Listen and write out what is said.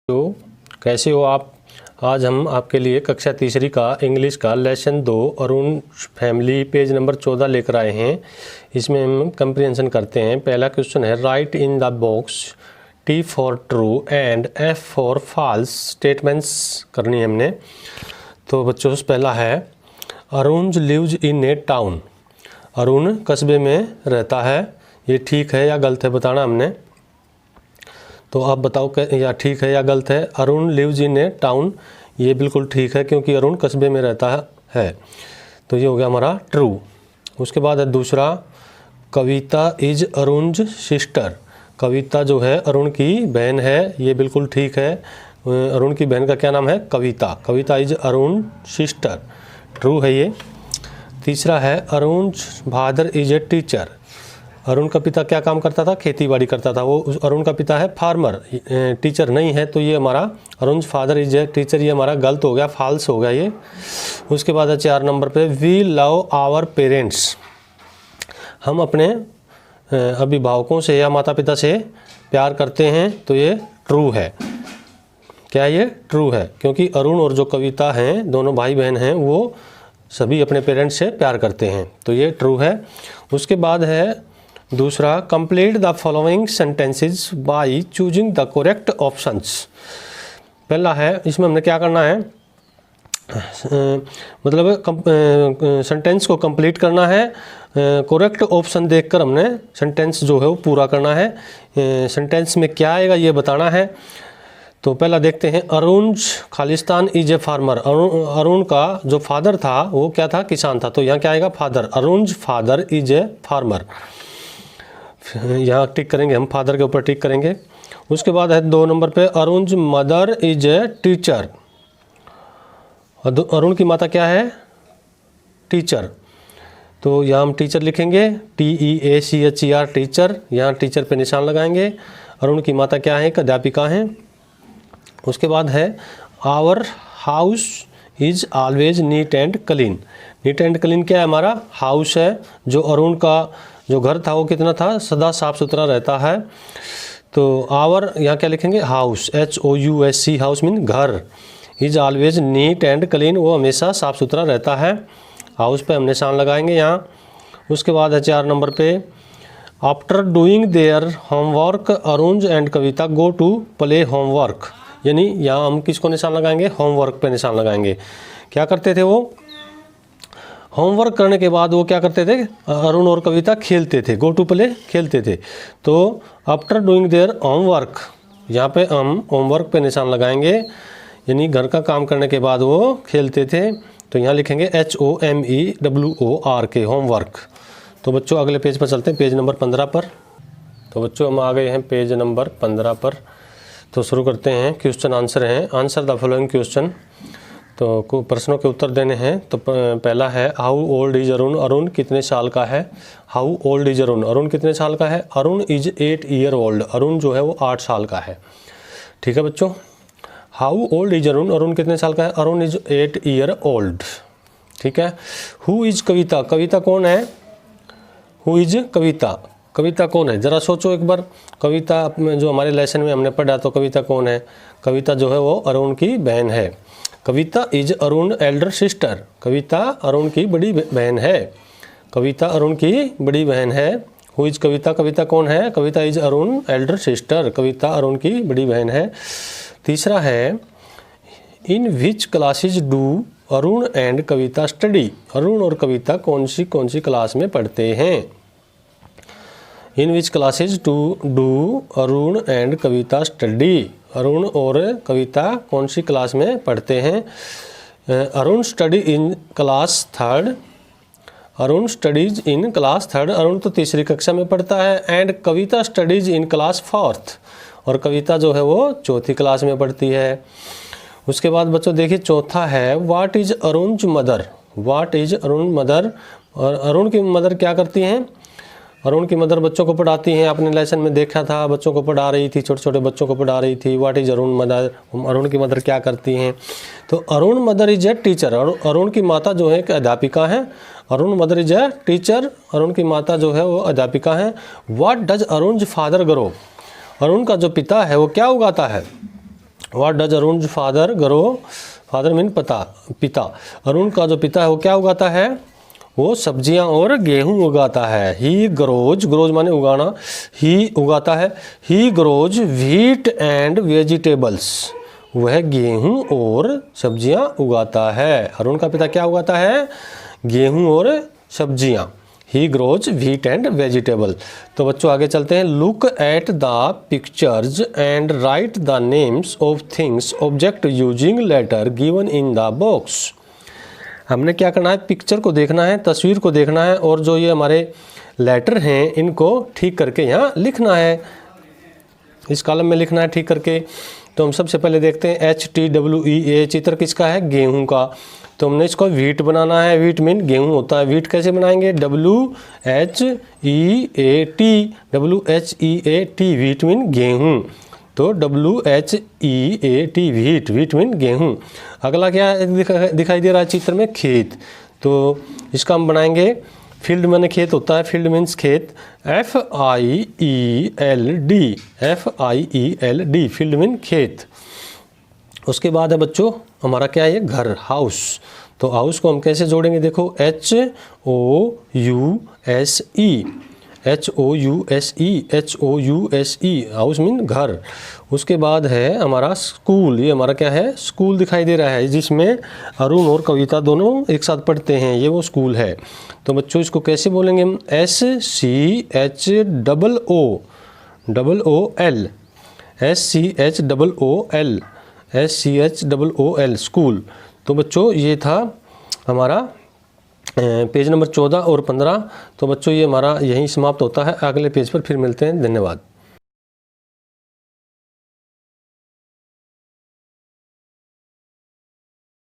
तो कैसे हो आप। आज हम आपके लिए कक्षा तीसरी का इंग्लिश का lesson 2 Arun family page number 14 लेकर आए हैं। इसमें हम कंप्रीहेंशन करते हैं। पहला क्वेश्चन है write in the box T for true and F for false statements करनी है हमने। तो बच्चों पहला है Arun lives in a town. Arun कस्बे में रहता है। ये ठीक है या गलत है बताना हमने। तो आप बताओ या ठीक है या गलत है। Arun lives in a town, ये बिल्कुल ठीक है क्योंकि अरुण कस्बे में रहता है। तो ये हो गया हमारा ट्रू। उसके बाद है दूसरा कविता इज अरुण's सिस्टर। कविता जो है अरुण की बहन है, ये बिल्कुल ठीक है। अरुण की बहन का क्या नाम है? Kavita. Kavita is Arun sister, true है ये। तीसरा है Arun's father is a teacher. Arun का पिता क्या काम करता था? खेती बाड़ी करता था। वो अरुण का पिता है फार्मर, टीचर नहीं है। तो ये हमारा Arun father is a teacher, ये हमारा गलत हो गया, फॉल्स हो गया ये। उसके बाद है 4 नंबर पे वी लव आवर पेरेंट्स। हम अपने अभिभावकों से या माता पिता से प्यार करते हैं। तो ये ट्रू है। क्या ये ट्रू है? क्योंकि अरुण और जो कविता हैं, दोनों भाई बहन हैं, वो सभी अपने पेरेंट्स से प्यार करते हैं। तो ये ट्रू है। उसके बाद है दूसरा complete the following sentences by choosing the correct options. पहला है, इसमें हमने क्या करना है, मतलब सेंटेंस को कंप्लीट करना है। करेक्ट ऑप्शन देखकर हमने सेंटेंस जो है वो पूरा करना है। सेंटेंस में क्या आएगा ये बताना है। तो पहला देखते हैं Arun Khalistan is a farmer. Arun का जो फादर था वो क्या था? किसान था। तो यहाँ क्या आएगा? Father. Arun father is a farmer. यहाँ टिक करेंगे हम, फादर के ऊपर टिक करेंगे। उसके बाद है 2 नंबर पे Arun mother is a teacher. Arun की माता क्या है? टीचर। तो यहाँ हम टीचर लिखेंगे, TEACHER टीचर। यहाँ टीचर पे निशान लगाएंगे। अरुण की माता क्या है? एक अध्यापिका हैं। उसके बाद है our house is always neat and clean. Neat and clean क्या है? हमारा हाउस है। जो अरुण का जो घर था वो कितना था? सदा साफ सुथरा रहता है। तो आवर यहाँ क्या लिखेंगे? हाउस, HOUSE, हाउस मीन घर। Is always neat and clean, वो हमेशा साफ सुथरा रहता है। हाउस पे हम निशान लगाएंगे यहाँ। उसके बाद है 4 नंबर पे after doing their homework Arun and Kavita go to play homework. यानी यहाँ हम किसको निशान लगाएंगे? होमवर्क पे निशान लगाएंगे। क्या करते थे वो? होमवर्क करने के बाद वो क्या करते थे? अरुण और कविता खेलते थे, गो टू प्ले खेलते थे। तो आफ्टर डूइंग देयर होमवर्क, यहाँ पे हम होमवर्क पे निशान लगाएंगे, यानी घर का काम करने के बाद वो खेलते थे। तो यहाँ लिखेंगे HOMEWORK, होमवर्क। तो बच्चों अगले पेज पर चलते हैं, पेज नंबर 15 पर। तो बच्चों हम आ गए हैं पेज नंबर 15 पर। तो शुरू करते हैं। क्वेश्चन आंसर हैं। Answer the following question. तो प्रश्नों के उत्तर देने हैं। तो पहला है how old is Arun. Arun कितने साल का है? How old is Arun. Arun कितने साल का है? Arun is 8 year old. Arun जो है वो 8 साल का है। ठीक है बच्चों। How old is Arun. Arun कितने साल का है? Arun is 8 year old. ठीक है। हु इज कविता। कविता कौन है? हु इज कविता। कविता कौन है? ज़रा सोचो एक बार। कविता जो हमारे लेसन में हमने पढ़ा, तो कविता कौन है? कविता जो है वो अरुण की बहन है। Kavita is Arun elder sister. Kavita Arun की बड़ी बहन है। कविता अरुण की बड़ी बहन है। हु इज कविता। कविता कौन है? Kavita is Arun elder sister. Kavita Arun की बड़ी बहन है। तीसरा है in which classes do Arun and Kavita study. Arun और कविता कौन सी क्लास में पढ़ते हैं? In which classes do Arun and Kavita study. Arun और कविता कौन सी क्लास में पढ़ते हैं? Arun study in class 3rd। Arun studies in class 3rd। Arun तो तीसरी कक्षा में पढ़ता है। And Kavita studies in class 4th। और कविता जो है वो 4थी क्लास में पढ़ती है। उसके बाद बच्चों देखिए चौथा है what is Arun's mother. What is Arun mother. और अरुण की मदर क्या करती हैं? अरुण की मदर बच्चों को पढ़ाती हैं। आपने लेसन में देखा था, बच्चों को पढ़ा रही थी, छोटे छोटे बच्चों को पढ़ा रही थी। What is Arun mother. Arun की मदर क्या करती हैं? तो Arun mother is a teacher. Arun की माता जो है एक अध्यापिका है। Arun mother is a teacher. Arun की माता जो है वो अध्यापिका है। What does Arun's father grow. Arun का जो पिता है वो क्या उगाता है? What does Arun father grow, father mean पिता। अरुण का जो पिता है वो क्या उगाता है, वो सब्जियां और गेहूं उगाता है। ही ग्रोज, ग्रोज माने उगाना, ही उगाता है। ही ग्रोज व्हीट एंड वेजिटेबल्स, वह गेहूं और सब्जियां उगाता है। अरुण का पिता क्या उगाता है, गेहूं और सब्जियां। He grows wheat and vegetable. तो बच्चों आगे चलते हैं। Look at the pictures and write the names of things object using letter given in the box. हमने क्या करना है, पिक्चर को देखना है, तस्वीर को देखना है, और जो ये हमारे लेटर हैं इनको ठीक करके यहाँ लिखना है, इस कॉलम में लिखना है ठीक करके। तो हम सबसे पहले देखते हैं HTWEA, चित्र किसका है, गेहूं का। तो हमने इसको व्हीट बनाना है, व्हीट मीन गेहूं होता है। व्हीट कैसे बनाएंगे, WHEAT, व्हीट मीन गेहूं। तो WHEAT व्हीट, व्हीट मीन गेहूं। अगला क्या दिखाई दे रहा है चित्र में, खेत। तो इसका हम बनाएंगे, फील्ड माने खेत होता है, फील्ड मीन्स खेत, FIELD, फील्ड मीन खेत। उसके बाद है बच्चों हमारा क्या है, घर, हाउस। तो हाउस को हम कैसे जोड़ेंगे, देखो HOUSE, हाउस मीन घर। उसके बाद है हमारा स्कूल, ये हमारा क्या है, स्कूल दिखाई दे रहा है, जिसमें अरुण और कविता दोनों एक साथ पढ़ते हैं, ये वो स्कूल है। तो बच्चों इसको कैसे बोलेंगे हम, SCHOOL, स्कूल। तो बच्चों ये था हमारा पेज नंबर 14 और 15। तो बच्चों ये हमारा यहीं समाप्त होता है, अगले पेज पर फिर मिलते हैं। धन्यवाद।